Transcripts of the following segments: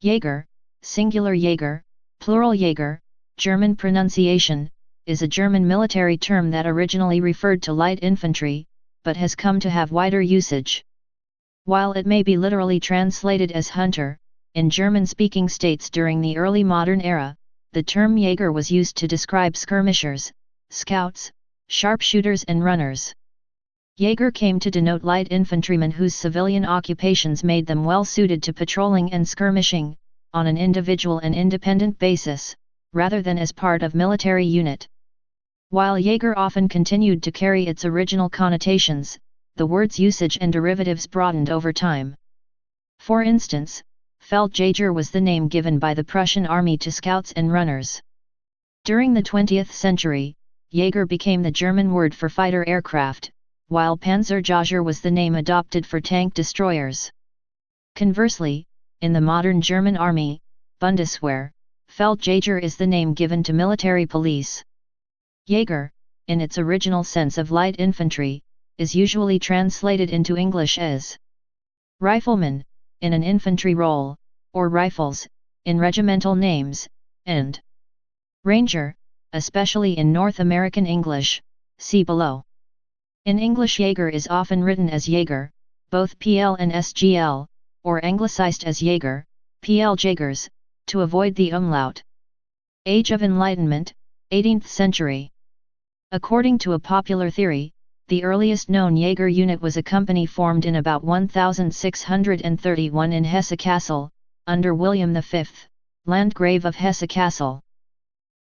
Jäger, singular Jäger, plural Jäger, German pronunciation, is a German military term that originally referred to light infantry, but has come to have wider usage. While it may be literally translated as hunter, in German-speaking states during the early modern era, the term Jäger was used to describe skirmishers, scouts, sharpshooters and runners. Jäger came to denote light infantrymen whose civilian occupations made them well suited to patrolling and skirmishing, on an individual and independent basis, rather than as part of military unit. While Jäger often continued to carry its original connotations, the word's usage and derivatives broadened over time. For instance, Feldjäger was the name given by the Prussian army to scouts and runners. During the 20th century, Jäger became the German word for fighter aircraft, while Panzerjäger was the name adopted for tank destroyers. Conversely, in the modern German army, Bundeswehr, Feldjäger is the name given to military police. Jäger, in its original sense of light infantry, is usually translated into English as rifleman, in an infantry role, or rifles, in regimental names, and ranger, especially in North American English, see below. In English Jäger is often written as Jäger, both PL and SGL, or anglicized as Jäger, PL Jägers, to avoid the umlaut. Age of Enlightenment, 18th century. According to a popular theory, the earliest known Jäger unit was a company formed in about 1631 in Hesse-Kassel, under William V, Landgrave of Hesse-Kassel.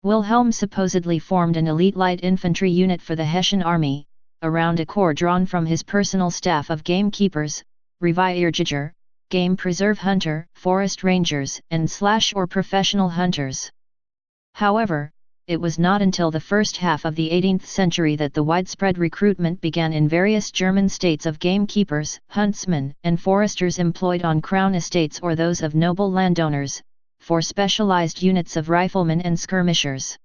Wilhelm supposedly formed an elite light infantry unit for the Hessian army, around a corps drawn from his personal staff of gamekeepers, Revierjäger, game preserve hunter, forest rangers and / or professional hunters. However, it was not until the first half of the 18th century that the widespread recruitment began in various German states of gamekeepers, huntsmen and foresters employed on crown estates or those of noble landowners, for specialized units of riflemen and skirmishers.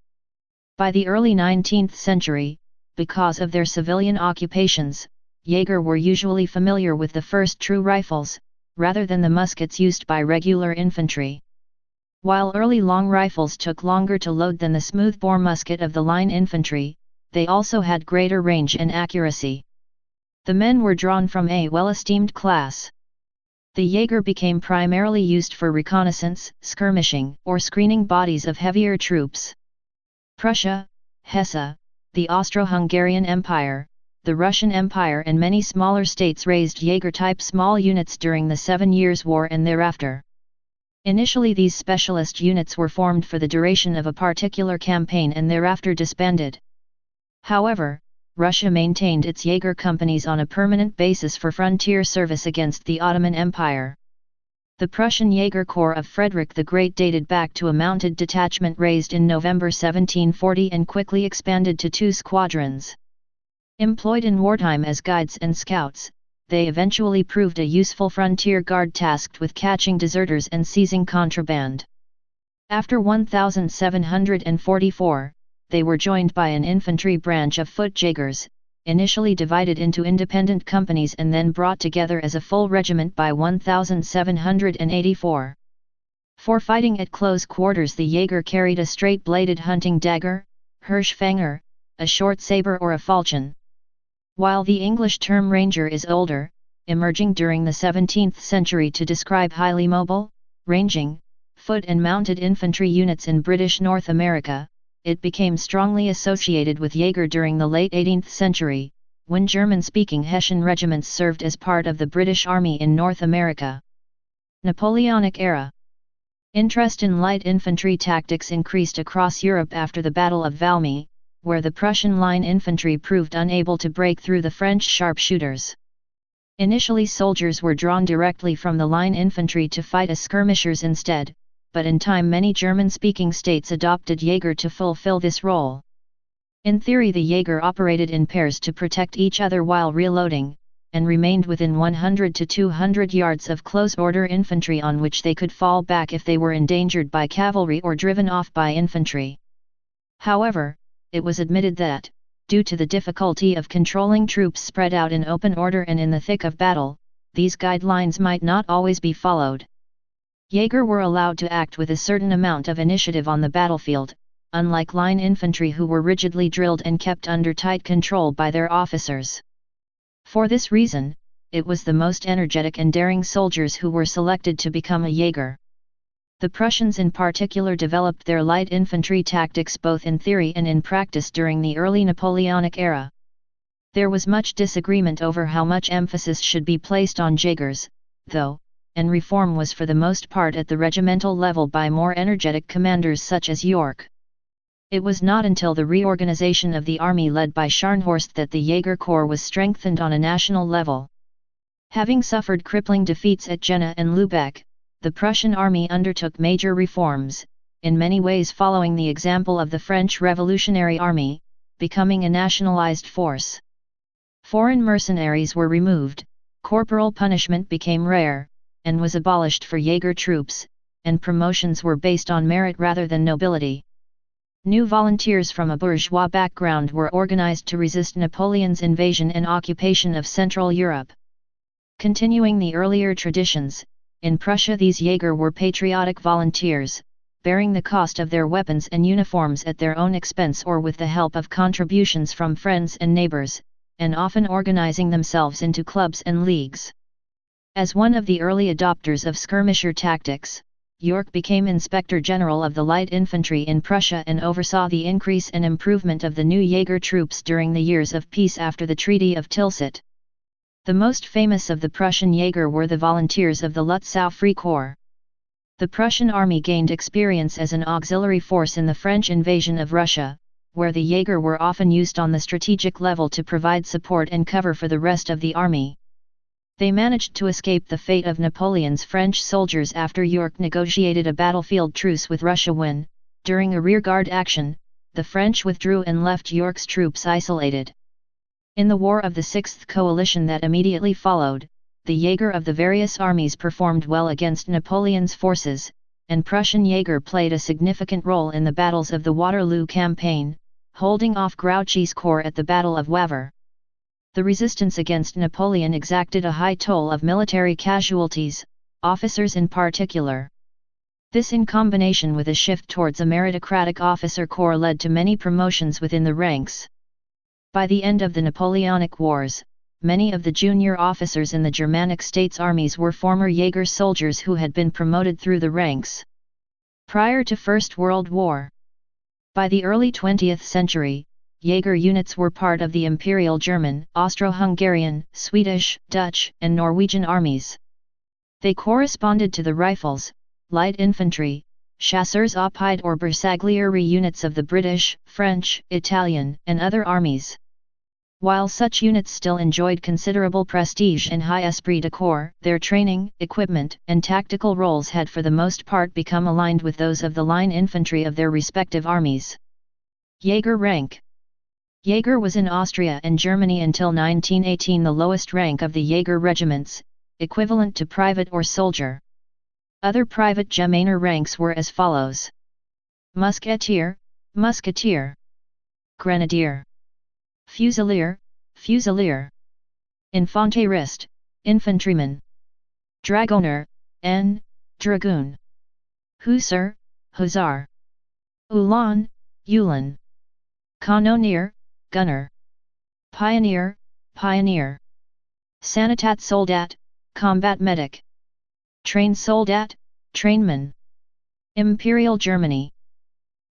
By the early 19th century, because of their civilian occupations, Jäger were usually familiar with the first true rifles, rather than the muskets used by regular infantry. While early long rifles took longer to load than the smoothbore musket of the line infantry, they also had greater range and accuracy. The men were drawn from a well-esteemed class. The Jäger became primarily used for reconnaissance, skirmishing, or screening bodies of heavier troops. Prussia, Hesse, the Austro-Hungarian Empire, the Russian Empire and many smaller states raised Jäger-type small units during the 7 Years' War and thereafter. Initially these specialist units were formed for the duration of a particular campaign and thereafter disbanded. However, Russia maintained its Jäger companies on a permanent basis for frontier service against the Ottoman Empire. The Prussian Jäger Corps of Frederick the Great dated back to a mounted detachment raised in November 1740 and quickly expanded to 2 squadrons. Employed in wartime as guides and scouts, they eventually proved a useful frontier guard tasked with catching deserters and seizing contraband. After 1744, they were joined by an infantry branch of foot Jägers, initially divided into independent companies and then brought together as a full regiment by 1784. For fighting at close quarters the Jäger carried a straight-bladed hunting dagger, Hirschfänger, a short saber or a falchion. While the English term ranger is older, emerging during the 17th century to describe highly mobile, ranging, foot and mounted infantry units in British North America, it became strongly associated with Jäger during the late 18th century, when German-speaking Hessian regiments served as part of the British Army in North America. Napoleonic era. Interest in light infantry tactics increased across Europe after the Battle of Valmy, where the Prussian line infantry proved unable to break through the French sharpshooters. Initially soldiers were drawn directly from the line infantry to fight as skirmishers instead, but in time many German-speaking states adopted Jäger to fulfill this role. In theory the Jäger operated in pairs to protect each other while reloading, and remained within 100 to 200 yards of close-order infantry on which they could fall back if they were endangered by cavalry or driven off by infantry. However, it was admitted that, due to the difficulty of controlling troops spread out in open order and in the thick of battle, these guidelines might not always be followed. Jäger were allowed to act with a certain amount of initiative on the battlefield, unlike line infantry who were rigidly drilled and kept under tight control by their officers. For this reason, it was the most energetic and daring soldiers who were selected to become a Jäger. The Prussians in particular developed their light infantry tactics both in theory and in practice during the early Napoleonic era. There was much disagreement over how much emphasis should be placed on Jägers, though, and reform was for the most part at the regimental level by more energetic commanders such as York. It was not until the reorganization of the army led by Scharnhorst that the Jäger Corps was strengthened on a national level. Having suffered crippling defeats at Jena and Lübeck, the Prussian army undertook major reforms, in many ways following the example of the French Revolutionary Army, becoming a nationalized force. Foreign mercenaries were removed, corporal punishment became rare, and was abolished for Jäger troops, and promotions were based on merit rather than nobility. New volunteers from a bourgeois background were organized to resist Napoleon's invasion and occupation of Central Europe. Continuing the earlier traditions, in Prussia these Jäger were patriotic volunteers, bearing the cost of their weapons and uniforms at their own expense or with the help of contributions from friends and neighbors, and often organizing themselves into clubs and leagues. As one of the early adopters of skirmisher tactics, York became Inspector General of the Light Infantry in Prussia and oversaw the increase and improvement of the new Jäger troops during the years of peace after the Treaty of Tilsit. The most famous of the Prussian Jäger were the volunteers of the Lützow Free Corps. The Prussian army gained experience as an auxiliary force in the French invasion of Russia, where the Jäger were often used on the strategic level to provide support and cover for the rest of the army. They managed to escape the fate of Napoleon's French soldiers after York negotiated a battlefield truce with Russia when, during a rearguard action, the French withdrew and left York's troops isolated. In the War of the Sixth Coalition that immediately followed, the Jäger of the various armies performed well against Napoleon's forces, and Prussian Jäger played a significant role in the battles of the Waterloo campaign, holding off Grouchy's corps at the Battle of Wavre. The resistance against Napoleon exacted a high toll of military casualties, officers in particular. This in combination with a shift towards a meritocratic officer corps led to many promotions within the ranks. By the end of the Napoleonic Wars, many of the junior officers in the Germanic states' armies were former Jäger soldiers who had been promoted through the ranks. Prior to First World War. By the early 20th century, Jäger units were part of the Imperial German, Austro-Hungarian, Swedish, Dutch, and Norwegian armies. They corresponded to the rifles, light infantry, chasseurs à pied or bersaglieri units of the British, French, Italian, and other armies. While such units still enjoyed considerable prestige and high esprit de corps, their training, equipment, and tactical roles had for the most part become aligned with those of the line infantry of their respective armies. Jäger rank. Jäger was in Austria and Germany until 1918 the lowest rank of the Jäger regiments, equivalent to private or soldier. Other private Germaner ranks were as follows: Musketeer, Musketeer, Grenadier, Fusilier, Fusilier, Infanterist, Infantryman, Dragoner, Dragoon, Hussar, Hussar, Ulan, Ulan, Kanonier, Gunner, Pioneer, Pioneer, Sanitat Soldat, Combat Medic, Train Soldat, Trainman. Imperial Germany.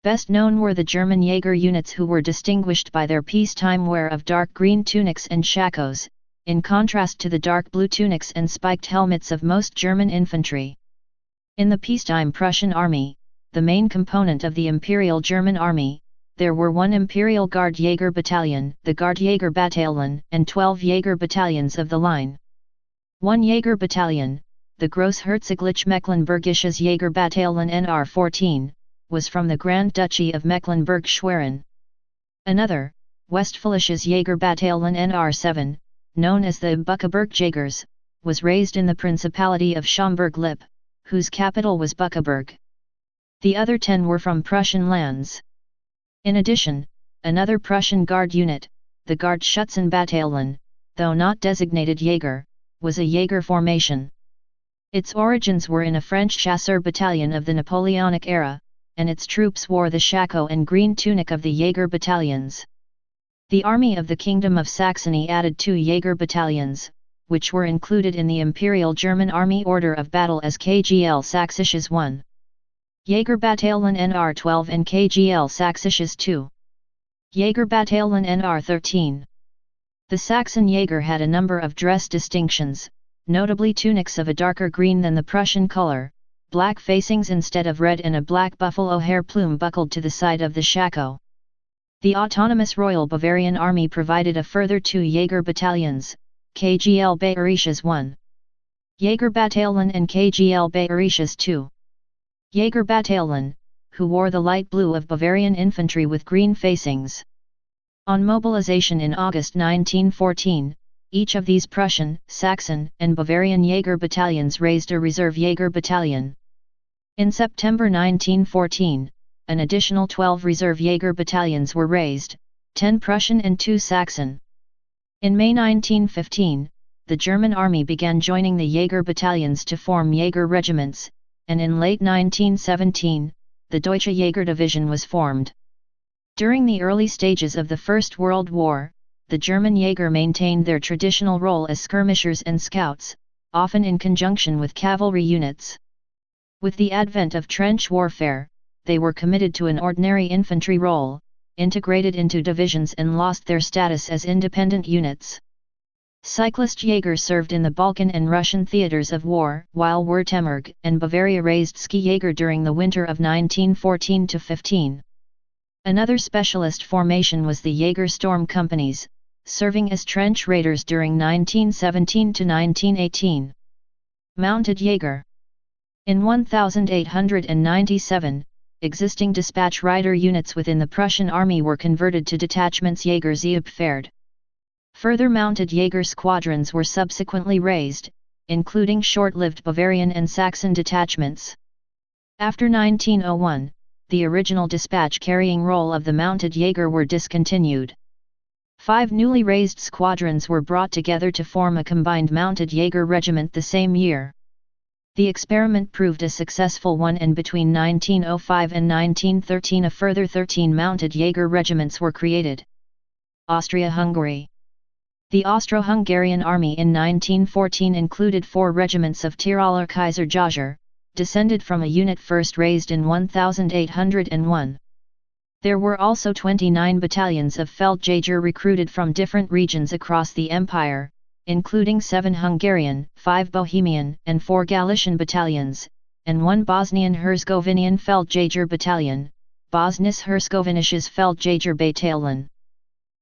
Best known were the German Jäger units who were distinguished by their peacetime wear of dark green tunics and shakos, in contrast to the dark blue tunics and spiked helmets of most German infantry. In the peacetime Prussian army, the main component of the Imperial German army, there were 1 Imperial Guard Jäger battalion, the Guard Jäger Bataillon, and 12 Jäger battalions of the line. 1 Jäger battalion, the Großherzoglich Mecklenburgisches Jäger Bataillon NR14, was from the Grand Duchy of Mecklenburg-Schwerin. Another, Westfälisches Jäger Bataillon NR7, known as the Buckeberg Jägers, was raised in the Principality of Schaumburg-Lippe, whose capital was Buckeberg. The other 10 were from Prussian lands. In addition, another Prussian Guard unit, the Guard Schutzen Bataillon, though not designated Jäger, was a Jäger formation. Its origins were in a French chasseur battalion of the Napoleonic era, and its troops wore the shako and green tunic of the Jäger battalions. The army of the Kingdom of Saxony added 2 Jäger battalions, which were included in the Imperial German Army Order of Battle as KGL Sächsisches 1. Jägerbataillon NR12 and KGL Sächsisches 2. Jägerbataillon NR13. The Saxon Jäger had a number of dress distinctions, notably tunics of a darker green than the Prussian color, black facings instead of red, and a black buffalo hair plume buckled to the side of the shako. The autonomous Royal Bavarian Army provided a further 2 Jäger battalions, KGL Bayerisches 1. Jägerbataillon and KGL Bayerisches 2. Jägerbataillon, who wore the light blue of Bavarian infantry with green facings. On mobilization in August 1914, each of these Prussian, Saxon, and Bavarian Jäger battalions raised a reserve Jäger battalion. In September 1914, an additional 12 reserve Jäger battalions were raised, 10 Prussian and 2 Saxon. In May 1915, the German army began joining the Jäger battalions to form Jäger regiments, and in late 1917, the Deutsche Jäger Division was formed. During the early stages of the First World War, the German Jäger maintained their traditional role as skirmishers and scouts, often in conjunction with cavalry units. With the advent of trench warfare, they were committed to an ordinary infantry role, integrated into divisions, and lost their status as independent units. Cyclist Jäger served in the Balkan and Russian theaters of war, while Württemberg and Bavaria raised Ski Jäger during the winter of 1914-15. Another specialist formation was the Jäger Storm Companies, serving as trench raiders during 1917-1918. Mounted Jäger. In 1897, existing dispatch rider units within the Prussian army were converted to detachments Jägersiebpferd. Further mounted Jäger squadrons were subsequently raised, including short-lived Bavarian and Saxon detachments. After 1901, the original dispatch-carrying role of the mounted Jäger were discontinued. 5 newly raised squadrons were brought together to form a combined mounted Jäger regiment the same year. The experiment proved a successful one, and between 1905 and 1913 a further 13 mounted Jäger regiments were created. Austria-Hungary. The Austro-Hungarian army in 1914 included 4 regiments of Tiroler Kaiser Jäger, descended from a unit first raised in 1801. There were also 29 battalions of Feldjäger recruited from different regions across the empire, including 7 Hungarian, 5 Bohemian, and 4 Galician battalions, and 1 Bosnian-Herzegovinian Feldjäger battalion, Bosnis-Herzegovinisches Feldjäger Bataillon.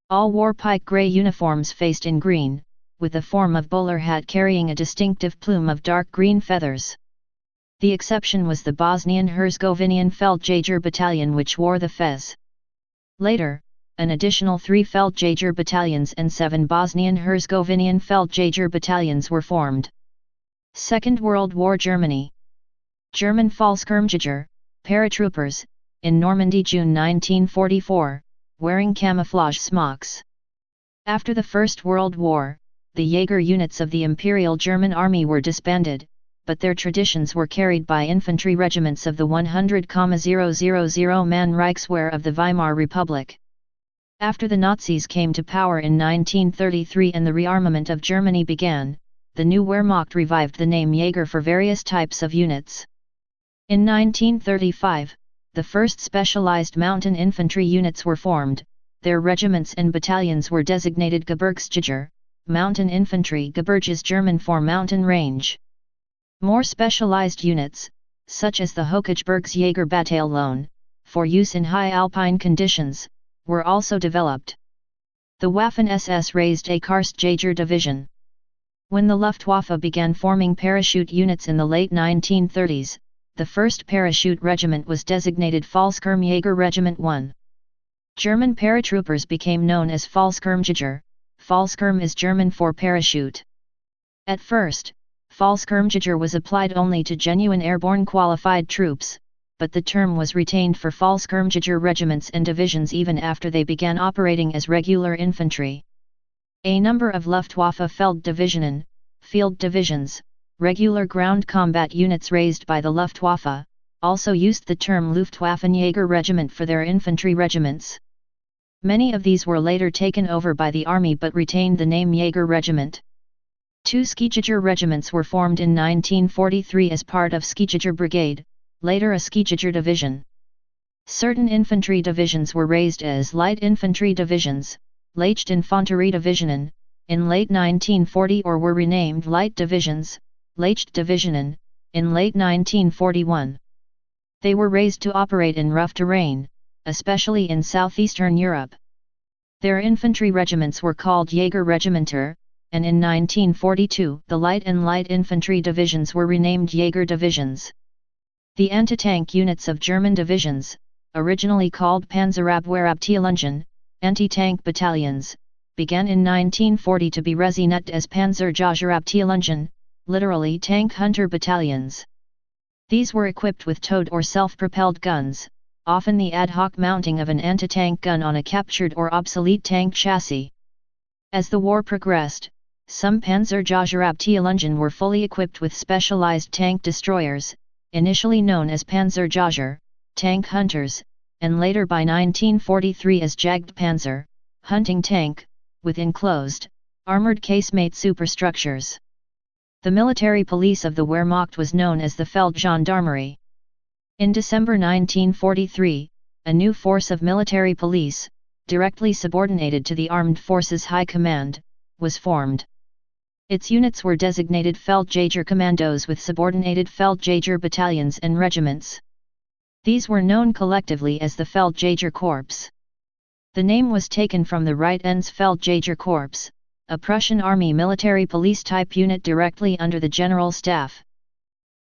All wore pike grey uniforms faced in green, with a form of bowler hat carrying a distinctive plume of dark green feathers. The exception was the Bosnian-Herzegovinian Feldjäger battalion, which wore the fez. Later, an additional 3 Feldjäger battalions and 7 Bosnian-Herzegovinian Feldjäger battalions were formed. Second World War Germany. German Fallschirmjäger, paratroopers, in Normandy June 1944, wearing camouflage smocks. After the First World War, the Jäger units of the Imperial German Army were disbanded, but their traditions were carried by infantry regiments of the 100,000-man Reichswehr of the Weimar Republic. After the Nazis came to power in 1933 and the rearmament of Germany began, the new Wehrmacht revived the name Jäger for various types of units. In 1935, the first specialized mountain infantry units were formed. Their regiments and battalions were designated Gebirgsjäger, mountain infantry. Gebirge is German for mountain range. More specialized units, such as the Hochgebirgsjägerbataillon, for use in high alpine conditions, were also developed. The Waffen-SS raised a Karstjäger division. When the Luftwaffe began forming parachute units in the late 1930s, the first parachute regiment was designated Fallschirmjäger Regiment 1. German paratroopers became known as Fallschirmjäger. Fallschirm is German for parachute. At first, Fallschirmjäger was applied only to genuine airborne qualified troops, but the term was retained for Fallschirmjäger regiments and divisions even after they began operating as regular infantry. A number of Luftwaffe Felddivisionen, field divisions, regular ground combat units raised by the Luftwaffe, also used the term Luftwaffenjäger Regiment for their infantry regiments. Many of these were later taken over by the army but retained the name Jäger Regiment. 2 Skijäger regiments were formed in 1943 as part of Skijäger Brigade, later a Skijäger Division. Certain infantry divisions were raised as light infantry divisions, Leicht Infanterie Divisionen, in late 1940 or were renamed light divisions, Leicht Divisionen, in late 1941. They were raised to operate in rough terrain, especially in southeastern Europe. Their infantry regiments were called Jägerregimenter, and in 1942 the light and light infantry divisions were renamed Jäger divisions. The anti-tank units of German divisions, originally called Panzerabwehrabteilungen, anti-tank battalions, began in 1940 to be resigniert as Panzerjägerabteilungen, literally tank hunter battalions. These were equipped with towed or self-propelled guns, often the ad hoc mounting of an anti-tank gun on a captured or obsolete tank chassis. As the war progressed, some Panzerjägerabteilungen were fully equipped with specialized tank destroyers, initially known as Panzerjäger, tank hunters, and later by 1943 as Jagdpanzer, hunting tank, with enclosed, armored casemate superstructures. The military police of the Wehrmacht was known as the Feldgendarmerie. In December 1943, a new force of military police, directly subordinated to the Armed Forces High Command, was formed. Its units were designated Feldjäger Commandos with subordinated Feldjäger battalions and regiments. These were known collectively as the Feldjäger Corps. The name was taken from the Right Ends Feldjäger Corps, a Prussian army military police type unit directly under the general staff.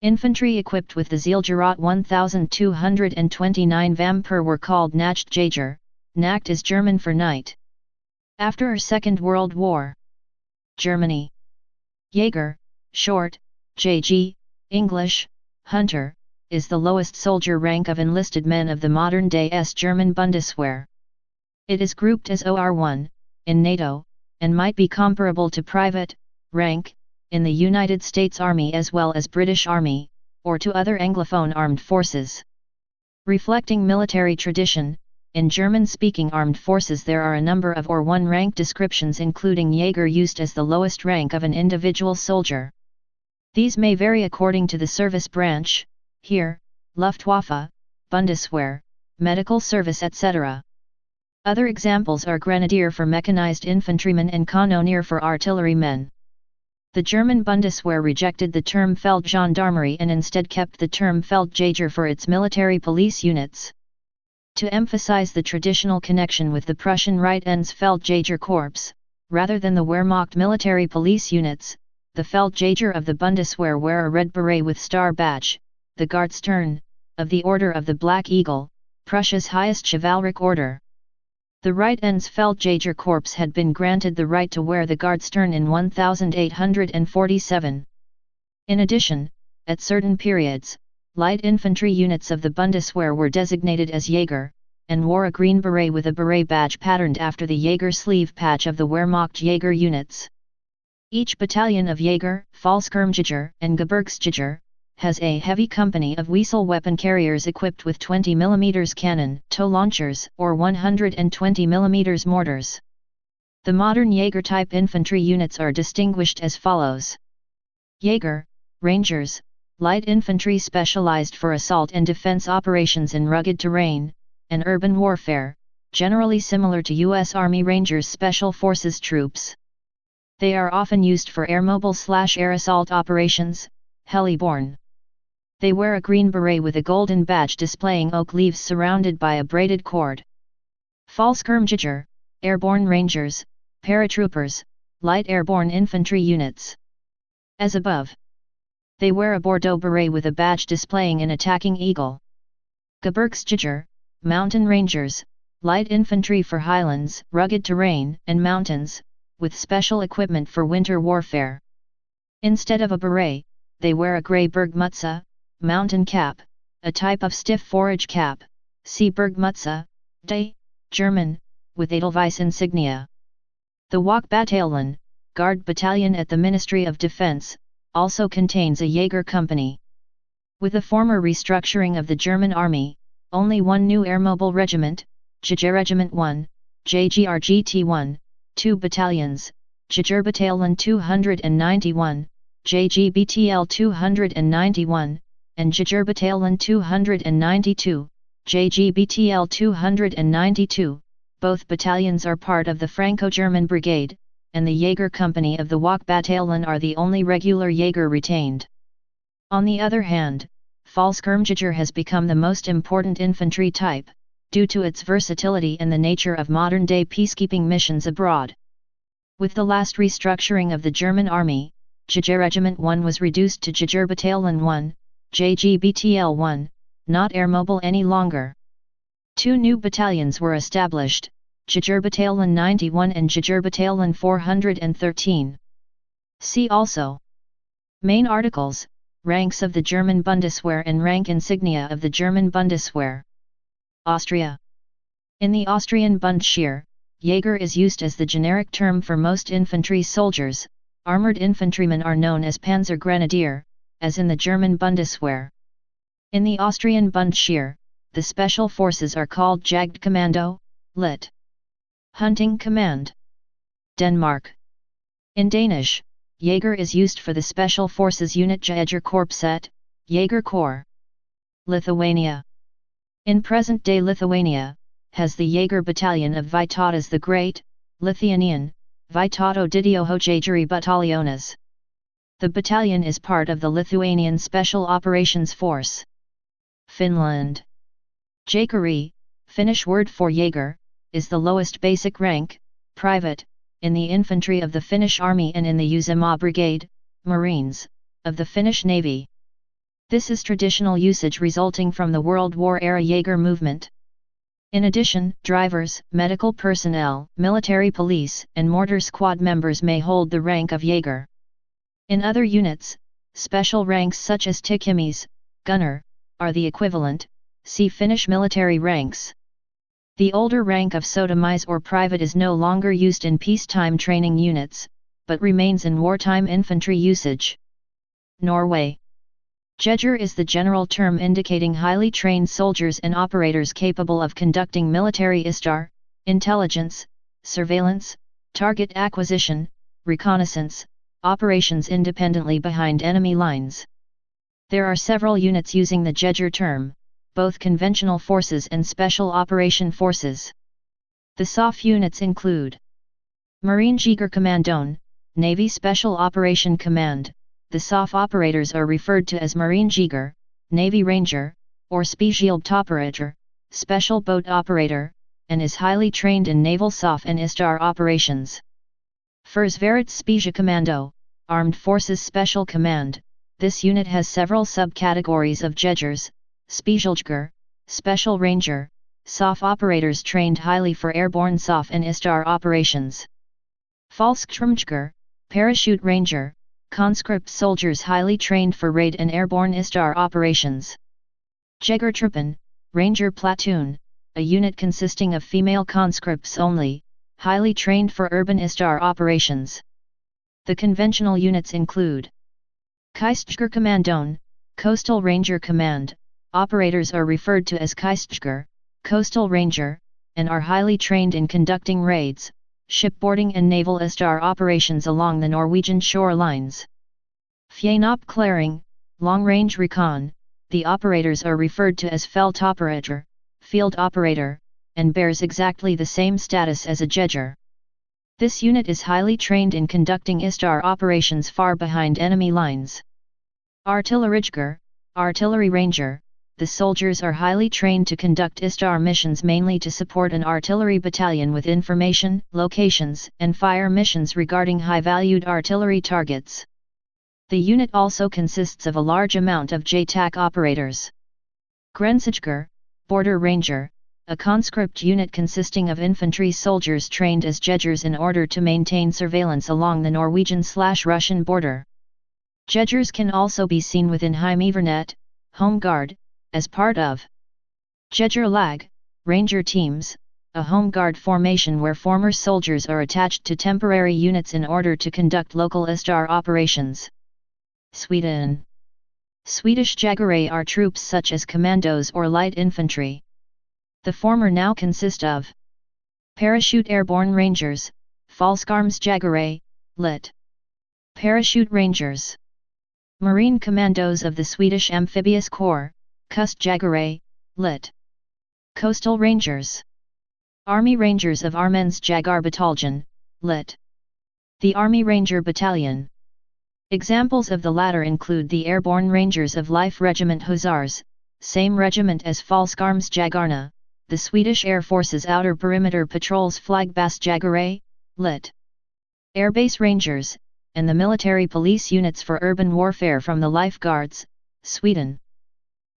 Infantry equipped with the Zielgerät 1229 Vamper were called Nachtjäger, Nacht is German for night. After the Second World War, Germany. Jäger, short, JG, English, hunter, is the lowest soldier rank of enlisted men of the modern-day German Bundeswehr. It is grouped as OR1, in NATO, and might be comparable to private rank in the United States Army as well as British Army, or to other Anglophone armed forces. Reflecting military tradition, in German-speaking armed forces there are a number of OR1 rank descriptions including Jäger used as the lowest rank of an individual soldier. These may vary according to the service branch, here, Luftwaffe, Bundeswehr, medical service etc. Other examples are Grenadier for mechanized infantrymen and Kanonier for artillerymen. The German Bundeswehr rejected the term Feldgendarmerie and instead kept the term Feldjäger for its military police units. To emphasize the traditional connection with the Prussian Right Ends Feldjäger Corps, rather than the Wehrmacht military police units, the Feldjäger of the Bundeswehr wear a red beret with star badge, the Gardstern, of the Order of the Black Eagle, Prussia's highest chivalric order. The Right Ends Feldjäger Corps had been granted the right to wear the Gardstern in 1847. In addition, at certain periods, light infantry units of the Bundeswehr were designated as Jäger, and wore a green beret with a beret badge patterned after the Jäger sleeve patch of the Wehrmacht Jäger units. Each battalion of Jäger, Fallschirmjäger, and Gebirgsjäger has a heavy company of Weasel weapon carriers equipped with 20 mm cannon, tow launchers, or 120 mm mortars. The modern Jäger-type infantry units are distinguished as follows. Jäger, Rangers, light infantry specialized for assault and defense operations in rugged terrain, and urban warfare, generally similar to U.S. Army Rangers Special Forces troops. They are often used for air mobile/air assault operations, heli-borne. They wear a green beret with a golden badge displaying oak leaves surrounded by a braided cord. Fallschirmjäger, airborne rangers, paratroopers, light airborne infantry units. As above. They wear a Bordeaux beret with a badge displaying an attacking eagle. Gebirgsjäger, mountain rangers, light infantry for highlands, rugged terrain, and mountains, with special equipment for winter warfare. Instead of a beret, they wear a grey Bergmütze, mountain cap, a type of stiff forage cap, see Bergmütze, D, German, with Edelweiss insignia. The Wachtbataillon, Guard Battalion at the Ministry of Defense, also contains a Jäger company. With the former restructuring of the German army, only one new airmobile regiment, Jäger Regiment 1, JGRGT 1, 2 battalions, Jägerbataillon 291, JGBTL 291, and Jägerbataillon 292, JGBTL 292, both battalions are part of the Franco-German Brigade, and the Jäger Company of the Wachtbataillon are the only regular Jäger retained. On the other hand, Fallschirmjäger has become the most important infantry type, due to its versatility and the nature of modern-day peacekeeping missions abroad. With the last restructuring of the German army, Jäger Regiment 1 was reduced to Jägerbataillon 1, JGBTL 1, not airmobile any longer. Two new battalions were established, Jägerbataillon 91 and Jägerbataillon 413. See also: Main articles, ranks of the German Bundeswehr and rank insignia of the German Bundeswehr. Austria. In the Austrian Bundesheer, Jäger is used as the generic term for most infantry soldiers. Armored infantrymen are known as Panzergrenadier, as in the German Bundeswehr. In the Austrian Bundesheer, the special forces are called Jagdkommando, lit. Hunting Command. Denmark. In Danish, Jäger is used for the special forces unit Jägerkorpset, Jäger Corps. Lithuania. In present-day Lithuania, has the Jäger Battalion of Vytautas the Great, Lithuanian, Vytauto Didioho Jägeri Batalionas. The battalion is part of the Lithuanian Special Operations Force. Finland. Jägeri, Finnish word for Jäger, is the lowest basic rank, private, in the infantry of the Finnish Army and in the Uusimaa Brigade, Marines, of the Finnish Navy. This is traditional usage resulting from the World War-era Jäger movement. In addition, drivers, medical personnel, military police, and mortar squad members may hold the rank of Jäger. In other units, special ranks such as tikkimies, gunner, are the equivalent. See Finnish military ranks. The older rank of sotimies or private is no longer used in peacetime training units, but remains in wartime infantry usage. Norway. Jäger is the general term indicating highly trained soldiers and operators capable of conducting military ISTAR, intelligence, surveillance, target acquisition, reconnaissance, operations independently behind enemy lines. There are several units using the Jäger term, both conventional forces and special operation forces. The SOF units include Marine Jägerkommandon, Navy Special Operation Command. The SOF operators are referred to as Marine Jäger, Navy Ranger, or Specialbåtoperator, Special Boat Operator, and is highly trained in naval SOF and ISTAR operations. Försvarets Specialkommando, Armed Forces Special Command. This unit has several subcategories of Jägers, Specialjäger, Special Ranger, SOF operators trained highly for airborne SOF and ISTAR operations. Fallschirmjäger, Parachute Ranger, conscript soldiers highly trained for raid and airborne ISTAR operations. Jägertruppen, Ranger Platoon, a unit consisting of female conscripts only, highly trained for urban ISTAR operations. The conventional units include Kustjägerkommandon, Coastal Ranger Command. Operators are referred to as Kustjäger, Coastal Ranger, and are highly trained in conducting raids, shipboarding and naval ISTAR operations along the Norwegian shorelines. Fjenoppklaring, Long-Range Recon, the operators are referred to as Feltoperator, Field Operator, and bears exactly the same status as a Jäger. This unit is highly trained in conducting ISTAR operations far behind enemy lines. Artillerijäger, Artillery Ranger. The soldiers are highly trained to conduct ISTAR missions mainly to support an artillery battalion with information, locations, and fire missions regarding high-valued artillery targets. The unit also consists of a large amount of JTAC operators. Grensejäger, Border Ranger, a conscript unit consisting of infantry soldiers trained as Jägers in order to maintain surveillance along the Norwegian/Russian border. Jägers can also be seen within Heimevernet, Home Guard, as part of Jägerlag, Ranger Teams, a home guard formation where former soldiers are attached to temporary units in order to conduct local ISTAR operations. Sweden. Swedish Jägare are troops such as commandos or light infantry. The former now consist of Parachute Airborne Rangers, Fallskärmsjägare, lit. Parachute Rangers. Marine Commandos of the Swedish Amphibious Corps, Kustjägare, lit. Coastal Rangers. Army Rangers of Arméns Jägarbataljon, lit. The Army Ranger Battalion. Examples of the latter include the Airborne Rangers of Life Regiment Hussars, same regiment as Fallskärmsjägarna, the Swedish Air Force's Outer Perimeter Patrols Flygbasjägare, lit. Airbase Rangers, and the military police units for urban warfare from the Life Guards, Sweden.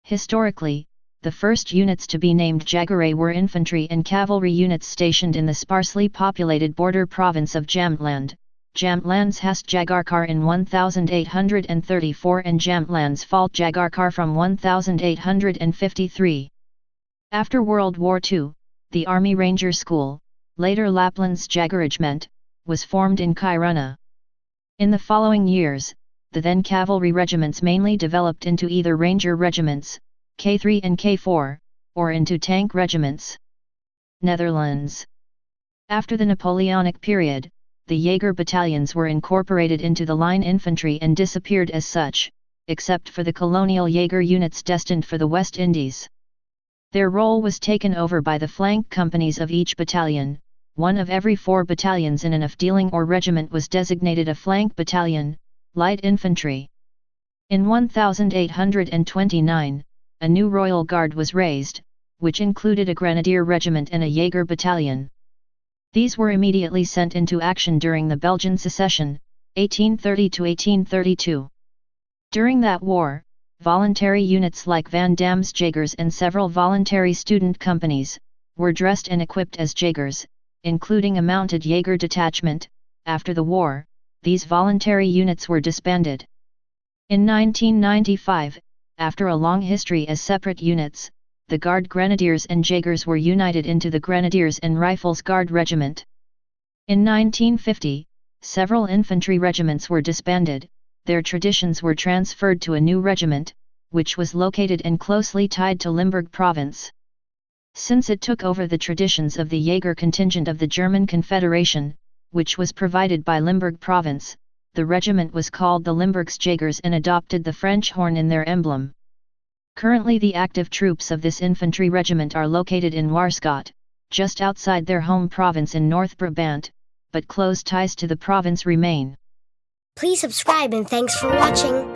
Historically, the first units to be named Jägare were infantry and cavalry units stationed in the sparsely populated border province of Jämtland, Jämtlands Hästjägarkar in 1834 and Jämtlands Fältjägarkar from 1853. After World War II, the Army Ranger School, later Laplands Jägarregiment, was formed in Kiruna. In the following years, the then cavalry regiments mainly developed into either ranger regiments, K3 and K4, or into tank regiments. Netherlands. After the Napoleonic period, the Jäger battalions were incorporated into the line infantry and disappeared as such, except for the colonial Jäger units destined for the West Indies. Their role was taken over by the flank companies of each battalion. One of every 4 battalions in an off-dealing or regiment was designated a flank battalion, light infantry. In 1829, a new Royal Guard was raised, which included a Grenadier regiment and a Jäger battalion. These were immediately sent into action during the Belgian Secession, 1830–1832. During that war, voluntary units like Van Dam's Jägers and several voluntary student companies, were dressed and equipped as Jägers, including a mounted Jäger detachment. After the war, these voluntary units were disbanded. In 1995, after a long history as separate units, the Guard Grenadiers and Jägers were united into the Grenadiers and Rifles Guard Regiment. In 1950, several infantry regiments were disbanded, their traditions were transferred to a new regiment, which was located and closely tied to Limburg province. Since it took over the traditions of the Jäger contingent of the German Confederation, which was provided by Limburg province, the regiment was called the Limburgsjägers and adopted the French horn in their emblem. Currently the active troops of this infantry regiment are located in Waarschot, just outside their home province in North Brabant, but close ties to the province remain. Please subscribe and thanks for watching.